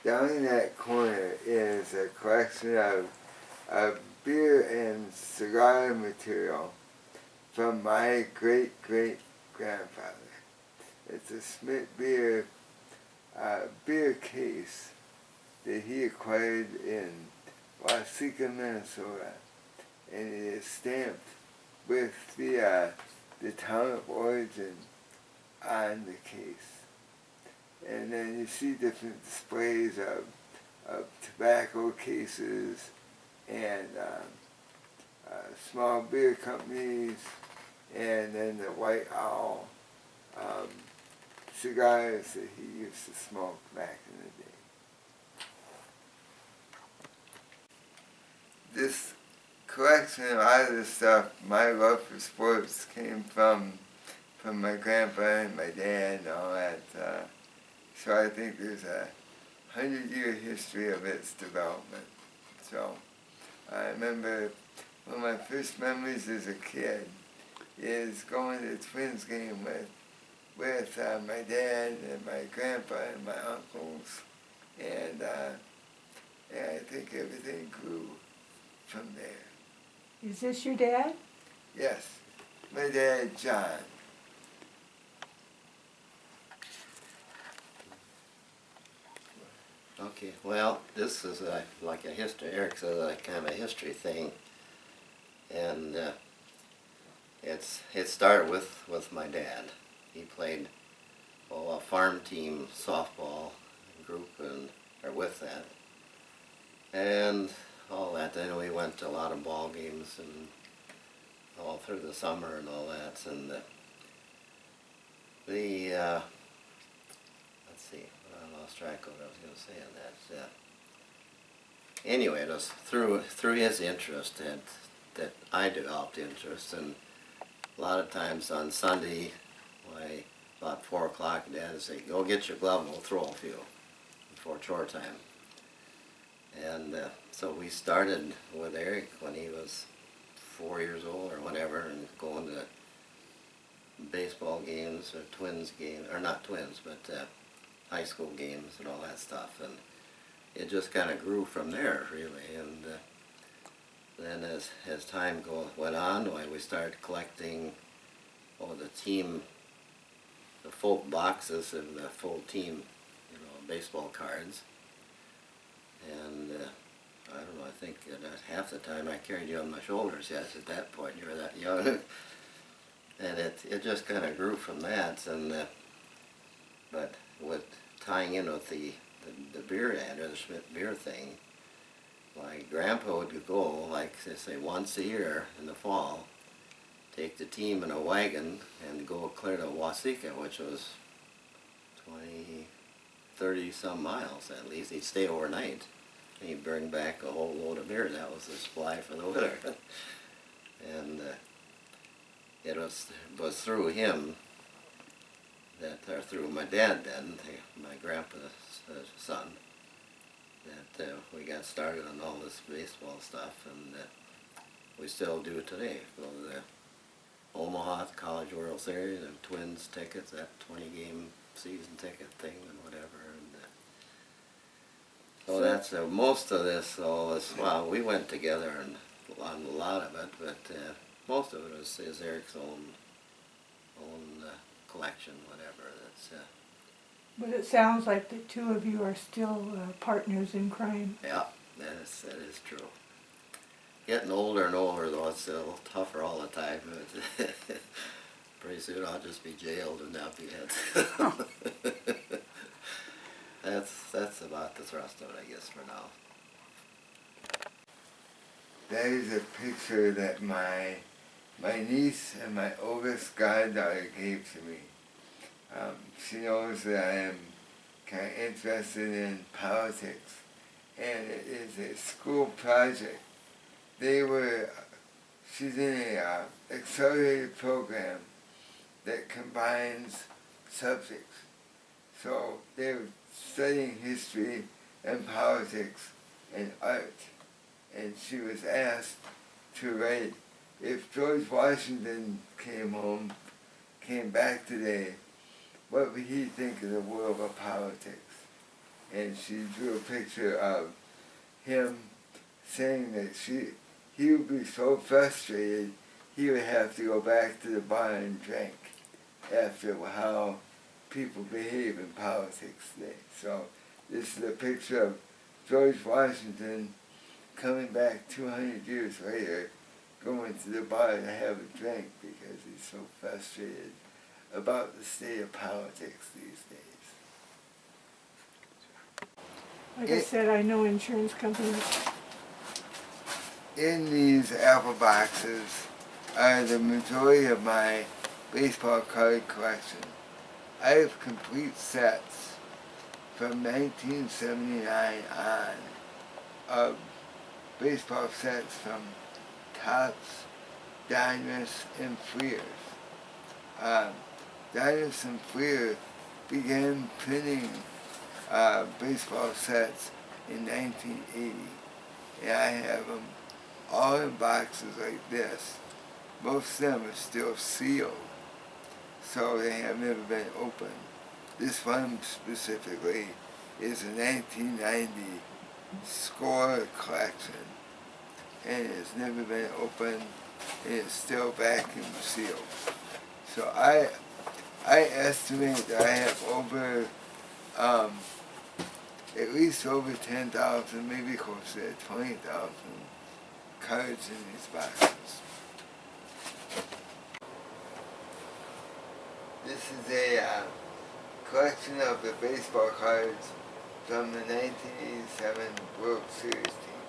down in that corner is a collection of beer and cigar material from my great-great-grandfather. It's a Smith beer case that he acquired in Waseca, Minnesota, and it is stamped with the town of origin on the case. And then you see different displays of tobacco cases and small beer companies, and then the White Owl cigars that he used to smoke back in the day. This collection of all of this stuff, my love for sports came from my grandpa and my dad and all that. So I think there's a 100-year history of its development. So I remember one of my first memories as a kid is going to the Twins game with my dad and my grandpa and my uncles, and I think everything grew from there. Is this your dad? Yes, my dad, John. Okay, well, this is like a history. Eric says a kind of a history thing, and it started with my dad. He played a farm team softball group or with that, and all that. Then we went to a lot of ball games and all through the summer and all that. And let's see, I lost track of what I was going to say on that. Anyway, it was through his interest that I developed interest, and a lot of times on Sunday, about 4 o'clock, Dad would say, "Go get your glove and we'll throw a few before chore time." And so we started with Eric when he was 4 years old or whatever, and going to baseball games or Twins games, or not Twins, but high school games and all that stuff. And it just kind of grew from there, really. And then as time went on, we started collecting the full boxes and the full team, baseball cards. And I don't know, I think half the time I carried you on my shoulders. Yes, at that point you were that young. And it just kind of grew from that. And but with tying in with the beer ad, or the Schmidt beer thing, my grandpa would go, like they say, once a year in the fall, take the team in a wagon and go clear to Waseca, which was 30 some miles at least. He'd stay overnight. And he'd bring back a whole load of beer. That was the supply for the winter. And it was through him or through my dad then, my grandpa's son, that we got started on all this baseball stuff, and we still do it today. Go to the Omaha College World Series and Twins tickets, that 20-game season ticket thing and whatever. And so that's most of this. Well, we went together on a lot of it, but most of it is Eric's own collection, whatever. But it sounds like the two of you are still partners in crime. Yeah, that is true. Getting older and older, though, it's a little tougher all the time. Pretty soon I'll just be jailed and not be it. That's about the thrust of it, I guess, for now. That is a picture that my niece and my oldest goddaughter gave to me. She knows that I am kind of interested in politics, and it is a school project. She's in a accelerated program that combines subjects. So they were studying history and politics and art, and she was asked to write, if George Washington came back today, what would he think of the world of politics? and she drew a picture of him saying that he would be so frustrated he would have to go back to the bar and drink after how people behave in politics today. So this is a picture of George Washington coming back 200 years later, going to the bar to have a drink because he's so frustrated about the state of politics these days. Like I said, I know insurance companies. In these apple boxes are the majority of my baseball card collection. I have complete sets from 1979 on of baseball sets from Topps, Diners, and Fleers. Diners and Fleer began printing baseball sets in 1980, and I have them all in boxes like this. Most of them are still sealed, so they have never been opened. This one specifically is a 1990 score collection, and it's never been opened, and it's still vacuum sealed. So I estimate that I have over at least over 10,000, maybe closer to 20,000 cards in these boxes. This is a collection of the baseball cards from the 1987 World Series team.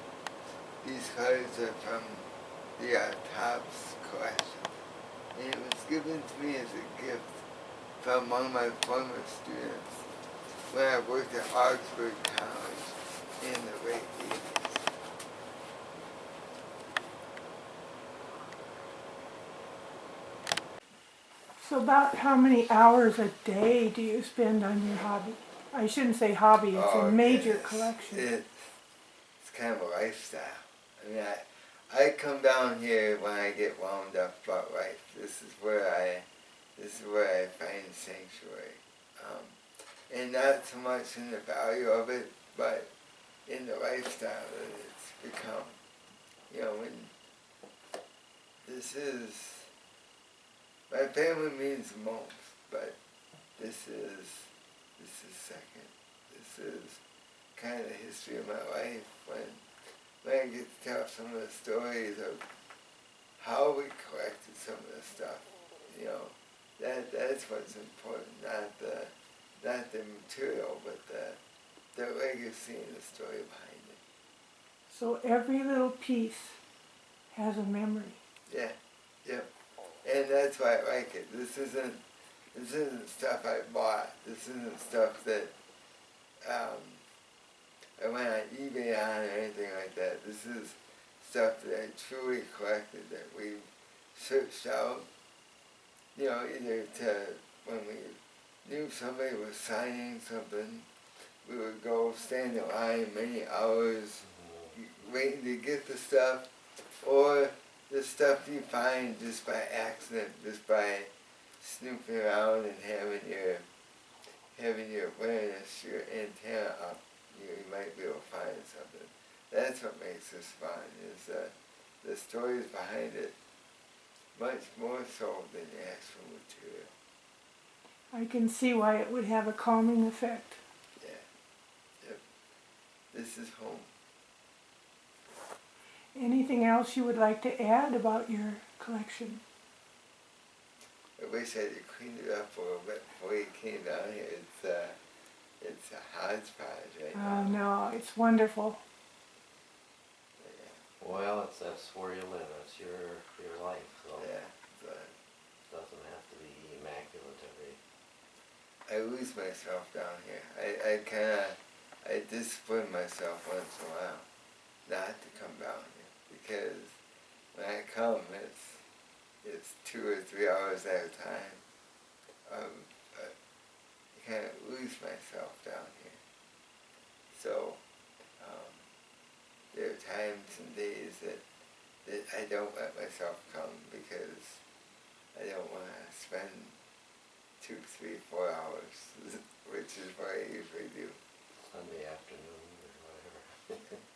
These cards are from the Topps collection, and it was given to me as a gift from one of my former students when I worked at Augsburg College in the late 80s. So about how many hours a day do you spend on your hobby? I shouldn't say hobby, it's a major collection. It's kind of a lifestyle. I mean, I come down here when I get wound up about life. This is where I find sanctuary. And not so much in the value of it, but in the lifestyle that it's become. You know, when my family means the most, but this is second. This is kind of the history of my life when I get to tell some of the stories of how we collected some of the stuff. You know, that's what's important, not the material, but the legacy and the story behind it. So every little piece has a memory. Yeah, yep. And that's why I like it. This isn't stuff I bought. This isn't stuff that I went on eBay on or anything like that. This is stuff that I truly collected, that we searched out, you know, either when we knew somebody was signing something, we would go stand in line many hours waiting to get the stuff, or the stuff you find just by accident, just by snooping around and having your awareness, your antenna up, you might be able to find something. That's what makes this fun, is the stories behind it, much more so than the actual material. I can see why it would have a calming effect. Yeah, yep. This is home. Anything else you would like to add about your collection? I wish I had cleaned it up a little bit before you came down here. It's a hodgepodge right now. No, it's wonderful. Yeah. Well, that's where you live. It's your life, so Yeah, it doesn't have to be immaculate I lose myself down here. I discipline myself once in a while not to come down here, because when I come, it's 2 or 3 hours at a time. I kind of lose myself down here. So there are times and days that I don't let myself come because I don't want to spend 2, 3, 4 hours, which is what I usually do. Sunday afternoon or whatever.